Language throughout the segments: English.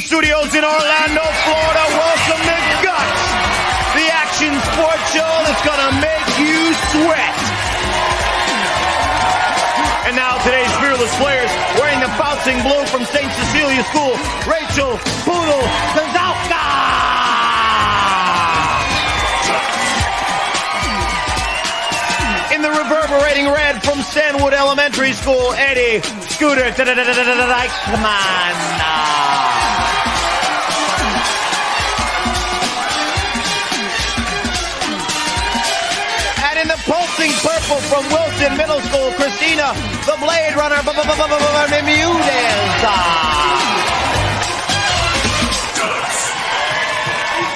studios in Orlando, Florida, welcome to Guts, the action sports show that's gonna make you sweat. And now today's fearless players, wearing the bouncing blue from St. Cecilia School, Rachel Poodle Kkazouka. In the reverberating red from Stanwood Elementary School, Eddie Scooter Diekman. And in the pulsing purple from Wilson Middle School, Christina, the Bladerunner, Bermudez.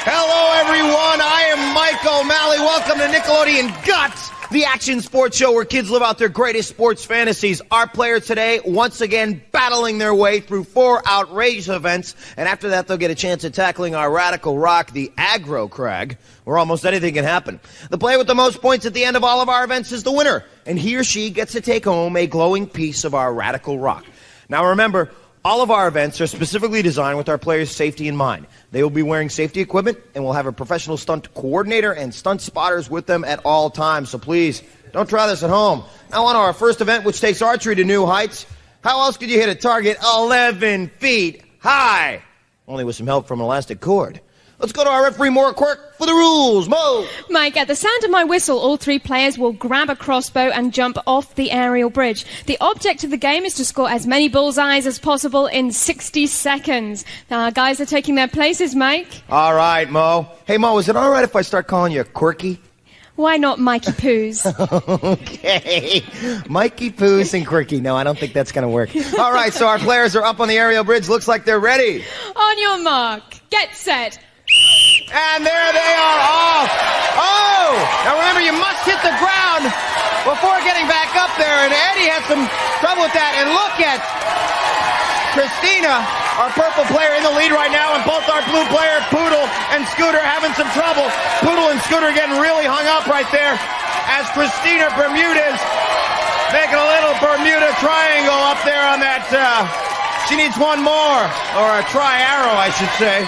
Hello, everyone. I am Mike O'Malley. Welcome to Nickelodeon Guts, the action sports show where kids live out their greatest sports fantasies. Our players today, once again, battling their way through 4 outrageous events. And after that, they'll get a chance at tackling our radical rock, the aggro crag, where almost anything can happen. The player with the most points at the end of all of our events is the winner. And he or she gets to take home a glowing piece of our radical rock. Now remember, all of our events are specifically designed with our players' safety in mind. They will be wearing safety equipment, and we'll have a professional stunt coordinator and stunt spotters with them at all times. So please, don't try this at home. Now on to our first event, which takes archery to new heights. How else could you hit a target 11 feet high? Only with some help from an elastic cord. Let's go to our referee, Moira Quirk, for the rules. Mo! Mike, at the sound of my whistle, all 3 players will grab a crossbow and jump off the aerial bridge. The object of the game is to score as many bullseyes as possible in 60 seconds. Now, our guys are taking their places, Mike. All right, Mo. Hey, Mo, is it all right if I start calling you Quirky? Why not Mikey Poos? Okay. Mikey Poos and Quirky. No, I don't think that's going to work. All right, so our players are up on the aerial bridge. Looks like they're ready. On your mark. Get set. And there they are off. Oh! Now remember, you must hit the ground before getting back up there. And Eddie had some trouble with that. And look at Christina, our purple player, in the lead right now. And both our blue player, Poodle and Scooter, having some trouble. Poodle and Scooter getting really hung up right there. As Christina Bermudez making a little Bermuda triangle up there on that. She needs one more. Or a tri-arrow, I should say.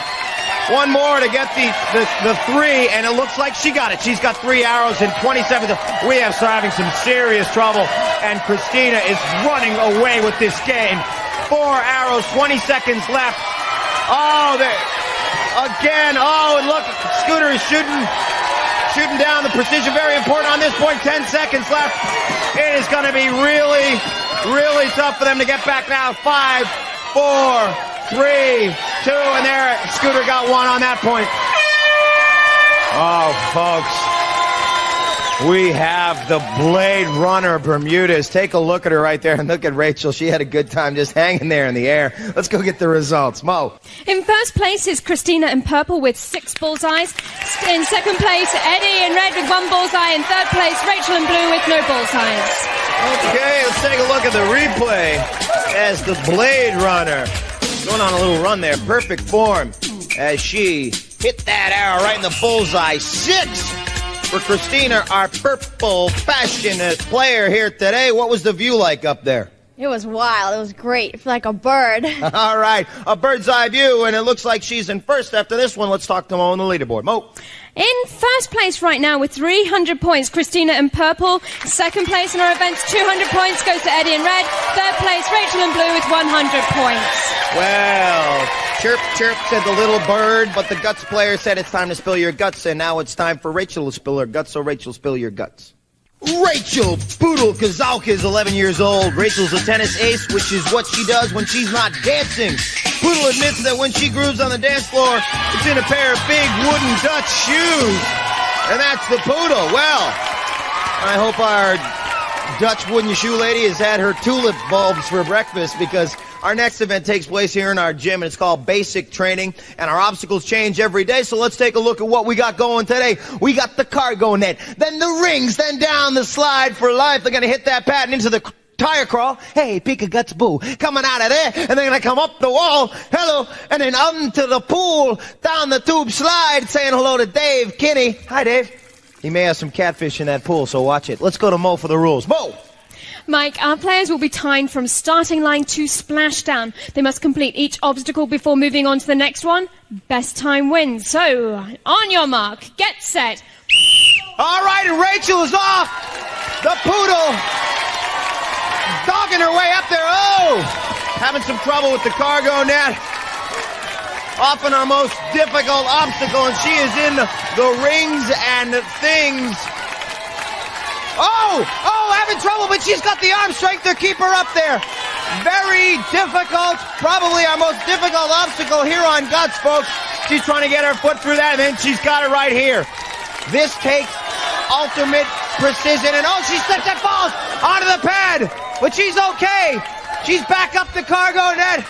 One more to get the 3, and it looks like she got it. She's got 3 arrows in 27 seconds. We are having some serious trouble, and Christina is running away with this game. 4 arrows, 20 seconds left. Oh, again. Oh, and look, Scooter is shooting down the precision. Very important on this point. 10 seconds left. It is going to be really, really tough for them to get back now. 5, 4, 3, 2, and there, Scooter got 1 on that point. Oh, folks, we have the Bladerunner Bermudez. Take a look at her right there, and look at Rachel. She had a good time just hanging there in the air. Let's go get the results. Mo. In first place is Christina in purple with 6 bullseyes. In second place, Eddie in red with 1 bullseye. In third place, Rachel in blue with no bullseyes. Okay, let's take a look at the replay as the Bladerunner going on a little run there. Perfect form as she hit that arrow right in the bullseye. 6 for Christina, our purple passionate player here today. What was the view like up there? It was wild. It was great. I feel like a bird. All right, a bird's eye view, and it looks like she's in first after this one. Let's talk to Mo on the leaderboard. Mo. In first place right now with 300 points, Christina in purple. Second place in our events, 200 points goes to Eddie in red. Third place, Rachel in blue with 100 points. Well, chirp, chirp, said the little bird, but the Guts player said it's time to spill your guts, and now it's time for Rachel to spill her guts, so Rachel, spill your guts. Rachel Poodle Kkazouka is 11 years old. Rachel's a tennis ace, which is what she does when she's not dancing. Poodle admits that when she grooves on the dance floor, it's in a pair of big wooden Dutch shoes. And that's the Poodle. Well, I hope our Dutch wooden shoe lady has had her tulip bulbs for breakfast, because our next event takes place here in our gym, and it's called Basic Training, and our obstacles change every day, so let's take a look at what we got going today. We got the cargo net, then the rings, then down the slide for life. They're going to hit that pad and into the tire crawl. Hey, Pika Guts Boo, coming out of there, and they're going to come up the wall, hello, and then onto the pool, down the tube slide, saying hello to Dave Kinney. Hi, Dave. He may have some catfish in that pool, so watch it. Let's go to Mo for the rules. Mo! Mike, our players will be timed from starting line to splashdown. They must complete each obstacle before moving on to the next one. Best time wins. So, on your mark, get set. All right, and Rachel is off. The Poodle dogging her way up there. Oh, having some trouble with the cargo net. Often our most difficult obstacle, and she is in the rings and things. Oh, having trouble, but she's got the arm strength to keep her up there. Very difficult, probably our most difficult obstacle here on Guts, folks. She's trying to get her foot through that, and then she's got it right here. This takes ultimate precision, and oh, she slips and falls onto the pad, but she's okay. She's back up the cargo net,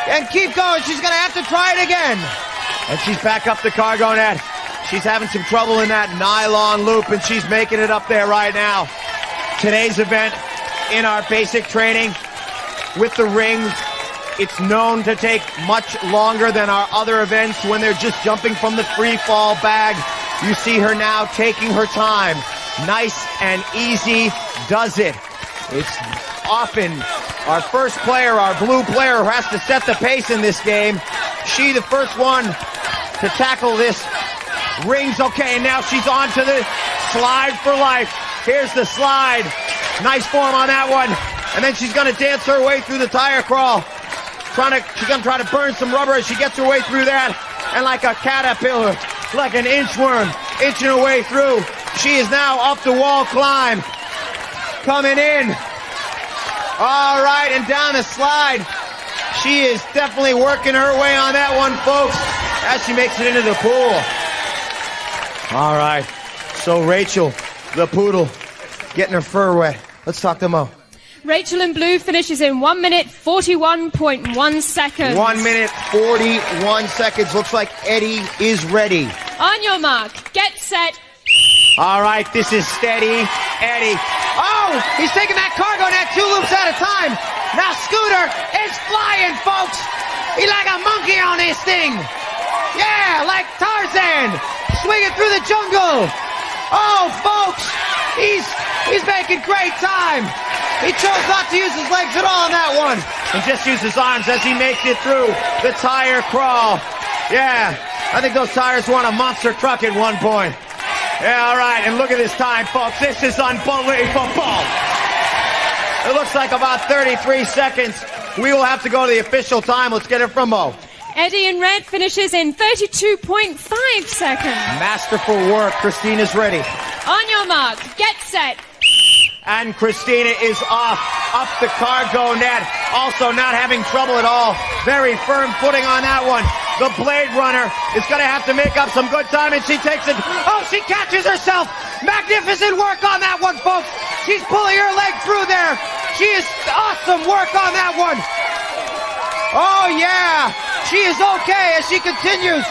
and keep going. She's gonna have to try it again. And she's back up the cargo net. She's having some trouble in that nylon loop, and she's making it up there right now. Today's event in our basic training with the rings, it's known to take much longer than our other events when they're just jumping from the free fall bag. You see her now taking her time. Nice and easy does it. It's often our first player, our blue player, who has to set the pace in this game. She, the first one to tackle this. Rings, okay, and now she's on to the slide for life. Here's the slide. Nice form on that one. And then she's gonna dance her way through the tire crawl. She's gonna try to burn some rubber as she gets her way through that. And like a caterpillar, like an inchworm, inching her way through. She is now up the wall climb. Coming in. All right, and down the slide. She is definitely working her way on that one, folks, as she makes it into the pool. All right, so Rachel, the Poodle, getting her fur wet. Let's talk to Mo. Rachel in blue finishes in 1 minute 41.1 seconds. 1 minute 41 seconds. Looks like Eddie is ready. On your mark, get set. All right, this is steady Eddie. Oh, he's taking that cargo net 2 loops at a time. Now Scooter is flying, folks. He's like a monkey on this thing. Yeah, like Tarzan, swinging through the jungle. Oh, folks, he's making great time. He chose not to use his legs at all on that one, and just use his arms as he makes it through the tire crawl. Yeah, I think those tires were on a monster truck at one point. Yeah, all right, and look at this time, folks. This is unbelievable. It looks like about 33 seconds. We will have to go to the official time. Let's get it from Mo. Eddie in red finishes in 32.5 seconds. Masterful work. Christina's ready. On your mark, get set. And Christina is off, up the cargo net. Also not having trouble at all. Very firm footing on that one. The Bladerunner is going to have to make up some good time, and she takes it. Oh, she catches herself. Magnificent work on that one, folks. She's pulling her leg through there. She is awesome work on that one. Oh, yeah. She is okay as she continues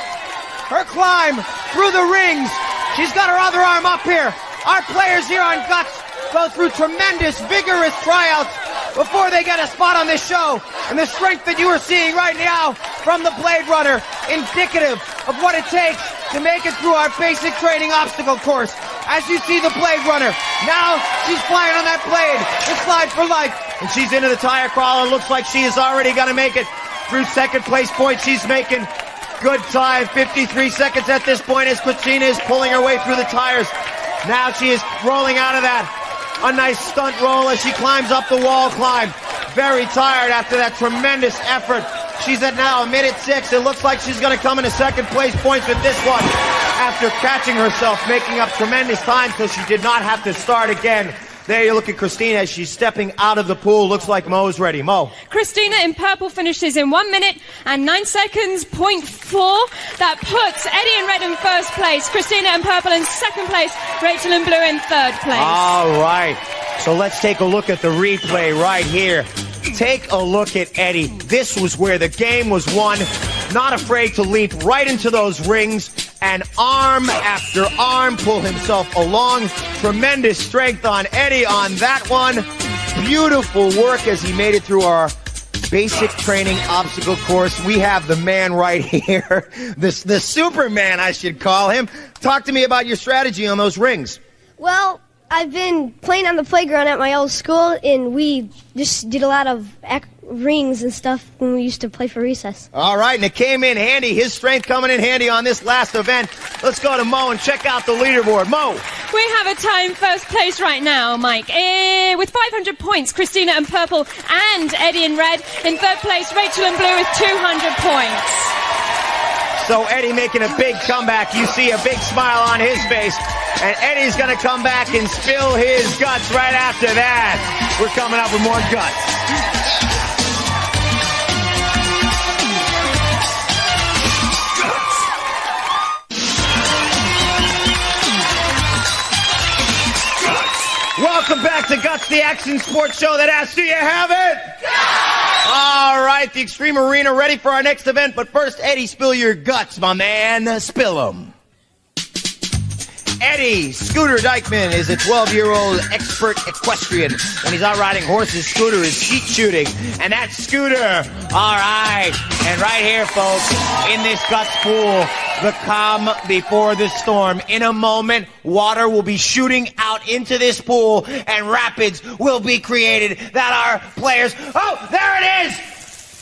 her climb through the rings. She's got her other arm up here. Our players here on Guts go through tremendous, vigorous tryouts before they get a spot on this show. And the strength that you are seeing right now from the Bladerunner, indicative of what it takes to make it through our basic training obstacle course. As you see the Bladerunner, now she's flying on that blade, the slide for life. And she's into the tire crawl, and looks like she is already going to make it through second place point. She's making good time, 53 seconds at this point as Christina is pulling her way through the tires. Now she is rolling out of that. A nice stunt roll as she climbs up the wall climb. Very tired after that tremendous effort. She's at now 1 minute 6. It looks like she's going to come into second place points with this one after catching herself, making up tremendous time so she did not have to start again. There you look at Christina as she's stepping out of the pool. Looks like Mo's ready. Mo. Christina in purple finishes in 1 minute and 9 seconds, 0.4. That puts Eddie in red in first place, Christina in purple in second place, Rachel in blue in third place. All right. So let's take a look at the replay right here. Take a look at Eddie. This was where the game was won. Not afraid to leap right into those rings and arm after arm pull himself along. Tremendous strength on Eddie on that one. Beautiful work as he made it through our basic training obstacle course. We have the man right here, the Superman, I should call him. Talk to me about your strategy on those rings. Well, I've been playing on the playground at my old school, and we just did a lot of rings and stuff when we used to play for recess. All right, and it came in handy. His strength coming in handy on this last event. Let's go to Mo and check out the leaderboard. Mo. We have a time first place right now, Mike. With 500 points, Christina in purple and Eddie in red. In third place, Rachel in blue with 200 points. So Eddie making a big comeback. You see a big smile on his face. And Eddie's going to come back and spill his guts right after that. We're coming up with more guts. Welcome back to Guts, the action sports show that asks, do you have it? All right, the Extreme Arena ready for our next event. But first, Eddie, spill your guts, my man. Spill them. Eddie Scooter Diekman is a 12-year-old expert equestrian. When he's out riding horses, Scooter is skeet shooting. And that's Scooter. All right. And right here, folks, in this Guts pool, the calm before the storm. In a moment, water will be shooting out into this pool, and rapids will be created that our players... Oh, there it is!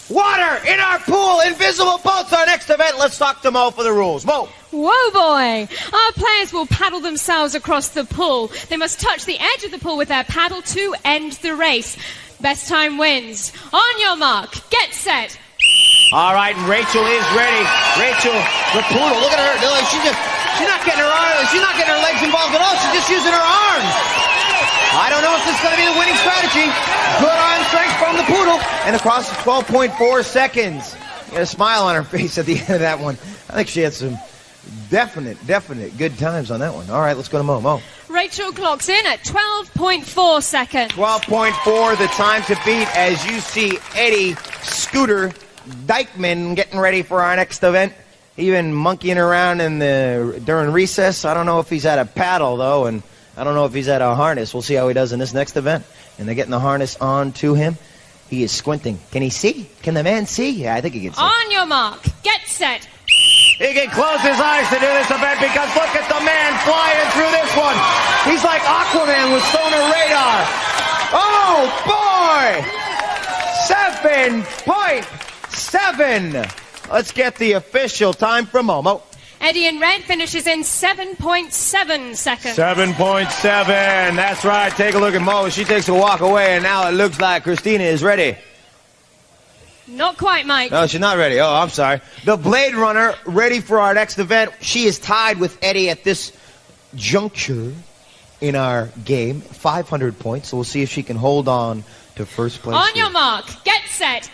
Water in our pool, invisible boats, our next event. Let's talk to Mo for the rules. Mo. Whoa, boy! Our players will paddle themselves across the pool. They must touch the edge of the pool with their paddle to end the race. Best time wins. On your mark, get set. All right, and Rachel is ready. Rachel, the poodle, look at her. She's not getting her arms, she's not getting her legs involved at all. She's just using her arms. I don't know if this is going to be the winning strategy. Good arm strength from the poodle. And across 12.4 seconds. Got a smile on her face at the end of that one. I think she had some definite good times on that one. All right, let's go to Mo. Mo. Rachel clocks in at 12.4 seconds. 12.4, the time to beat, as you see Eddie Scooter Diekman getting ready for our next event. Even monkeying around during recess. I don't know if he's at a paddle, though, and I don't know if he's at a harness. We'll see how he does in this next event. And they're getting the harness on to him. He is squinting. Can he see? Can the man see? Yeah, I think he can see. On your mark, get set. He can close his eyes to do this event because look at the man flying through this one. He's like Aquaman with sonar radar. Oh, boy! 7.7. Let's get the official time from Momo. Eddie in red finishes in 7.7 seconds. 7.7. That's right. Take a look at Mo. She takes a walk away, and now it looks like Christina is ready. Not quite, Mike. No, she's not ready. Oh, I'm sorry. The Bladerunner ready for our next event. She is tied with Eddie at this juncture in our game. 500 points. So we'll see if she can hold on to first place. On your mark, get set.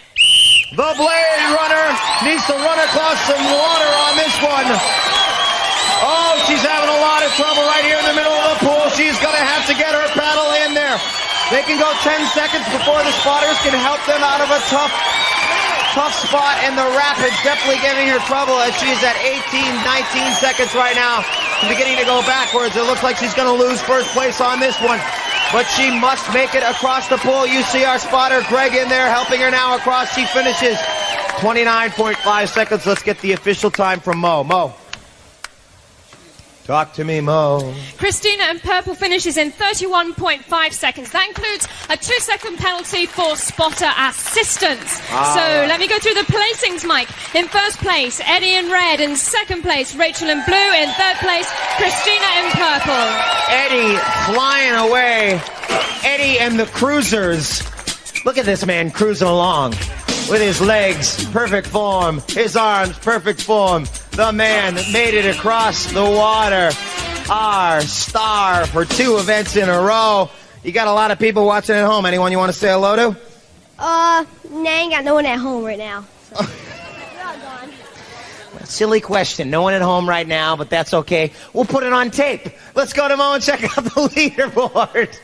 The Bladerunner needs to run across some water on this one. Oh, she's having a lot of trouble right here in the middle of the pool. She's going to have to get her paddle in there. They can go 10 seconds before the spotters can help them out of a tough spot, and the rapids definitely giving her trouble as she's at 18, 19 seconds right now. Beginning to go backwards. It looks like she's going to lose first place on this one. But she must make it across the pool. You see our spotter, Greg, in there helping her now across. She finishes 29.5 seconds. Let's get the official time from Mo. Mo. Talk to me, Mo. Christina in purple finishes in 31.5 seconds. That includes a 2-second penalty for spotter assistance. So let me go through the placings, Mike. In first place, Eddie in red. In second place, Rachel in blue. In third place, Christina in purple. Eddie flying away. Eddie and the cruisers. Look at this man cruising along with his legs, perfect form. His arms, perfect form. The man made it across the water. Our star for 2 events in a row. You got a lot of people watching at home. Anyone you want to say hello to? Nah, I ain't got no one at home right now. So. They're all gone. Silly question. No one at home right now, but that's okay. We'll put it on tape. Let's go to Mo and check out the leaderboard.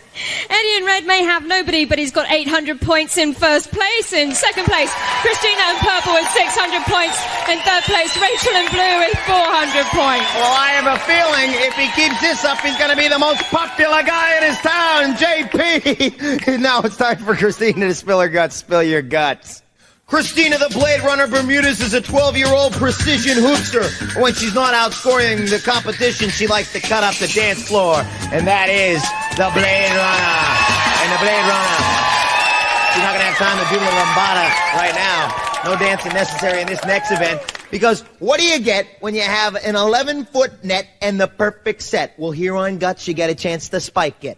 Eddie in red may have nobody, but he's got 800 points in first place. In second place, Christina in purple with 600 points. In third place, Rachel in blue with 400 points. Well, I have a feeling if he keeps this up, he's going to be the most popular guy in his town, JP. Now it's time for Christina to spill her guts. Spill your guts. Christina the Bladerunner Bermudez is a 12-year-old precision hoopster. When she's not outscoring the competition, she likes to cut up the dance floor. And that is the Bladerunner. And the Bladerunner, she's not going to have time to do the lambada right now. No dancing necessary in this next event. Because what do you get when you have an 11-foot net and the perfect set? Well, here on Guts, you get a chance to spike it.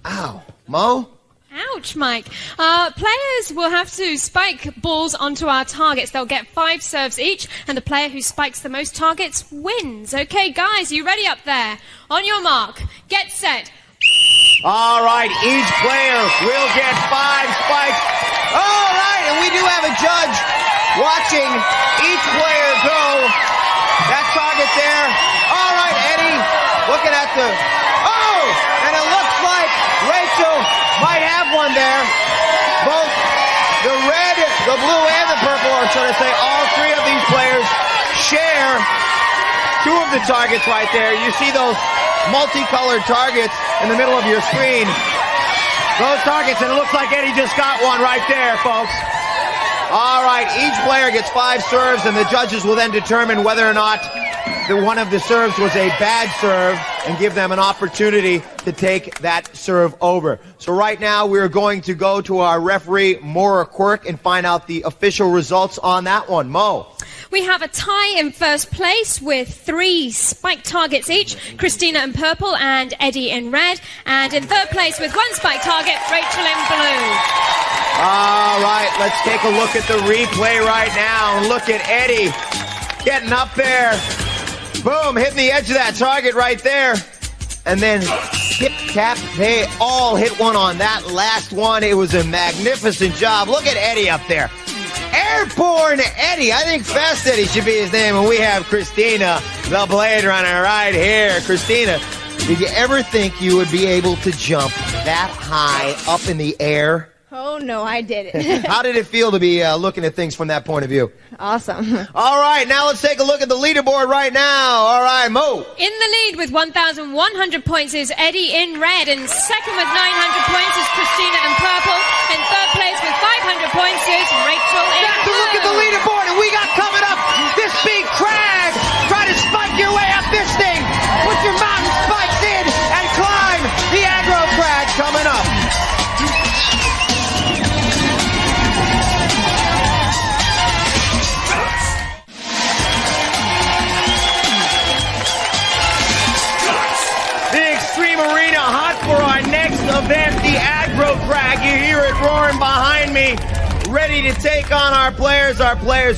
Ow. Mo? Ouch, Mike. Players will have to spike balls onto our targets. They'll get 5 serves each, and the player who spikes the most targets wins. Okay, guys, you ready up there? On your mark, get set. All right, each player will get 5 spikes. All right, and we do have a judge watching each player go. That target there. All right, Eddie, looking at the... Oh, and it looks like Rachel might have one there. Both the red, the blue, and the purple, or should I say all 3 of these players share 2 of the targets right there. You see those multicolored targets in the middle of your screen. Those targets, and it looks like Eddie just got one right there, folks. All right, each player gets 5 serves, and the judges will then determine whether or not one of the serves was a bad serve and give them an opportunity to take that serve over. So right now, we're going to go to our referee, Moira Quirk, and find out the official results on that one. Mo. We have a tie in first place with 3 spike targets each, Christina in purple and Eddie in red. And in third place with 1 spike target, Rachel in blue. All right, let's take a look at the replay right now. And look at Eddie getting up there. Boom, hitting the edge of that target right there. And then tip, tap, they all hit one on that last one. It was a magnificent job. Look at Eddie up there. Airborne Eddie. I think Fast Eddie should be his name. And we have Christina, the Bladerunner, right here. Christina, did you ever think you would be able to jump that high up in the air? Oh, no, I didn't. How did it feel to be looking at things from that point of view? Awesome. All right, now let's take a look at the leaderboard right now. All right, Mo. In the lead with 1,100 points is Eddie in red, and second with 900 points is Christina in purple, and third place with 500 points is Rachel in That's blue. a look at the leaderboard, and we got coming up this big crag. Try to spike your way up this thing. Put your mountain spikes in and climb the aggro crag coming up. Arena hot for our next event, the aggro crag. You hear it roaring behind me. Ready to take on our players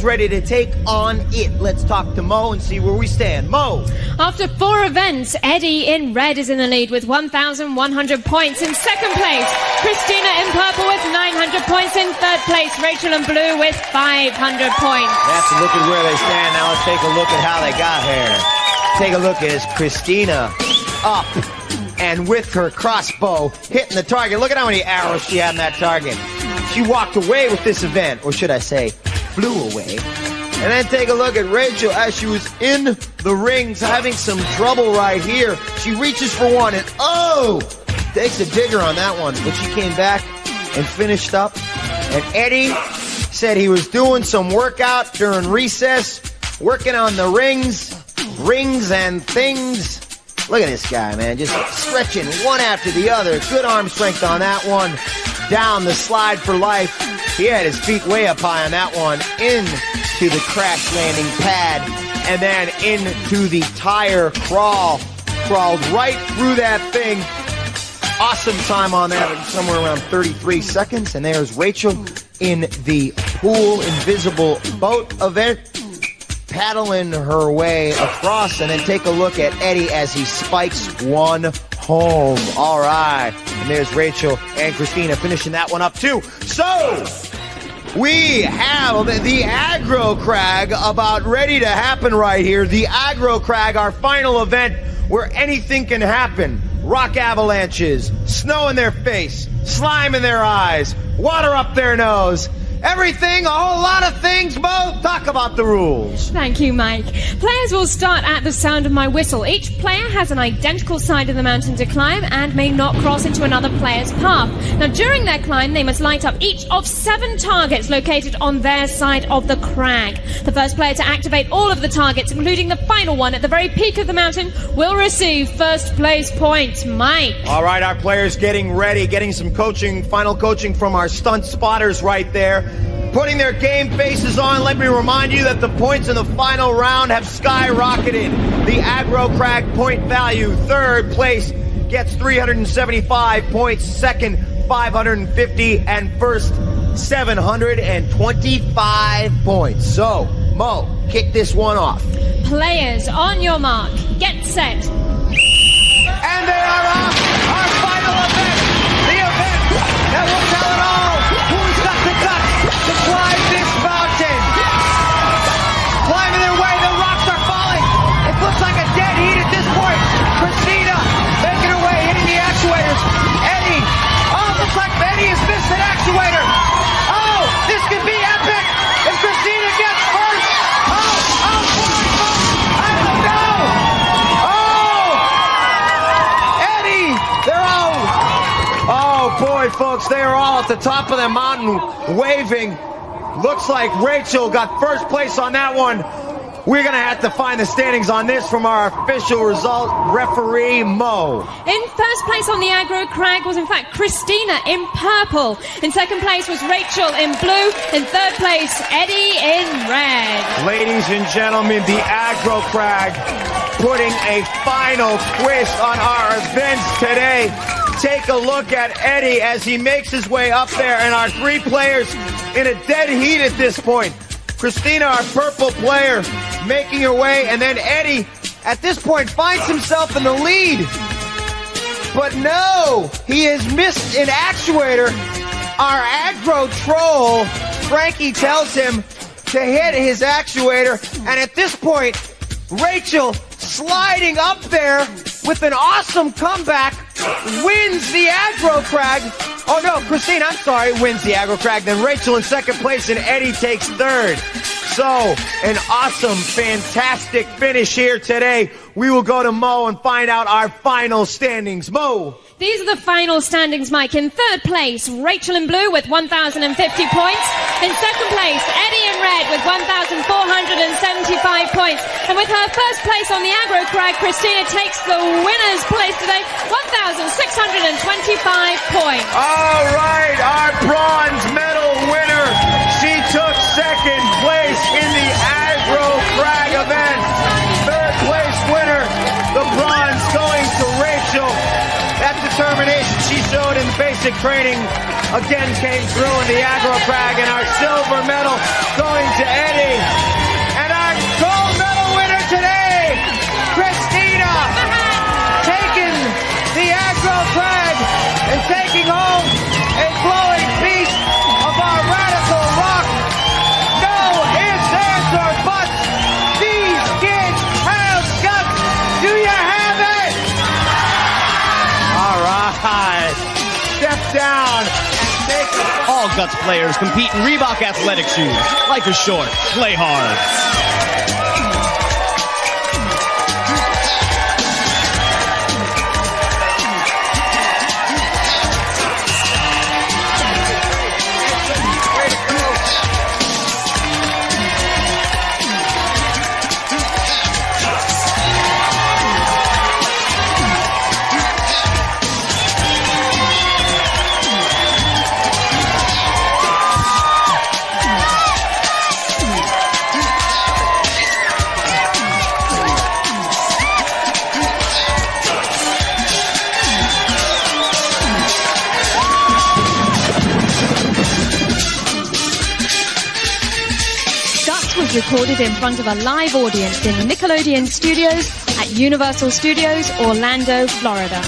ready to take on it. Let's talk to Mo and see where we stand. Mo. After 4 events, Eddie in red is in the lead with 1,100 points. In second place, Christina in purple with 900 points. In third place, Rachel in blue with 500 points. That's a look at where they stand. Now let's take a look at how they got here. Take a look at Christina up and with her crossbow hitting the target. Look at how many arrows she had in that target. She walked away with this event, or should I say, flew away. And then take a look at Rachel as she was in the rings having some trouble right here. She reaches for one and takes a digger on that one. But she came back and finished up. And Eddie said he was doing some workout during recess, working on the rings and things. Look at this guy, man, just stretching one after the other. Good arm strength on that one. Down the slide for life. He had his feet way up high on that one. Into the crash landing pad. And then into the tire crawl. Crawled right through that thing. Awesome time on that, somewhere around 33 seconds. And there's Rachel in the pool invisible boat event, paddling her way across. And then take a look at Eddie as he spikes one home. All right. And there's Rachel and Christina finishing that one up too. So we have the aggro crag about ready to happen right here. The aggro crag, our final event where anything can happen. Rock avalanches, snow in their face, slime in their eyes, water up their nose. everything, a whole lot of things. Mo, talk about the rules. Thank you, Mike. Players will start at the sound of my whistle. Each player has an identical side of the mountain to climb and may not cross into another player's path. Now, during their climb, they must light up each of 7 targets located on their side of the crag. The first player to activate all of the targets, including the final one at the very peak of the mountain, will receive first place points. Mike. All right, our players getting ready, getting some coaching, final coaching from our stunt spotters right there. Putting their game faces on, let me remind you that the points in the final round have skyrocketed. The aggro crag point value, third place gets 375 points, second 550, and first 725 points. So, Mo, kick this one off. Players, on your mark, get set. And they are off, our final event, the event that will tell it all. Who's got the guts to climb this mountain? Climbing their way, the rocks are falling. It looks like a dead heat at this point. Christina making her way, hitting the actuators. Eddie, oh, it looks like Eddie has missed an actuator. Oh, this could be epic if Christina gets first. I don't know. Oh, Eddie, they're all. Oh boy, folks, they are all at the top of the mountain waving. Looks like Rachel got first place on that one. We're going to have to find the standings on this from our official result referee, Mo. In first place on the aggro crag was in fact Christina in purple. In second place was Rachel in blue. In third place, Eddie in red. Ladies and gentlemen, the aggro crag putting a final twist on our events today. Take a look at Eddie as he makes his way up there, and our 3 players in a dead heat at this point. Christina, our purple player, making her way, and then Eddie, at this point, finds himself in the lead. But no, he has missed an actuator. Our aggro troll, Frankie, tells him to hit his actuator, and at this point, Rachel, sliding up there with an awesome comeback, wins the aggro crag. Oh no, Christina, I'm sorry, wins the aggro crag. Then Rachel in second place and Eddie takes third. So, an awesome, fantastic finish here today. We will go to Mo and find out our final standings. Mo. These are the final standings, Mike. In third place, Rachel in blue with 1,050 points. In second place, Eddie in red with 1,475 points. And with her first place on the aggro crag, Christina takes the winner's place today, 1,625 points. All right, our bronze medal winner. She took second place in the aggro crag event. Third place winner, the bronze going to Rachel. That determination she showed in basic training again came through in the aggro crag, and our silver medal going to Eddie. And our gold medal winner today, Christina, taking the aggro crag and taking home a glowing piece of our radical rock. No ifs, ands, or buts. These kids have guts. Do you have it? All right. Step down. Take it. All Guts players compete in Reebok athletic shoes. Life is short. Play hard. Recorded in front of a live audience in Nickelodeon Studios at Universal Studios, Orlando, Florida.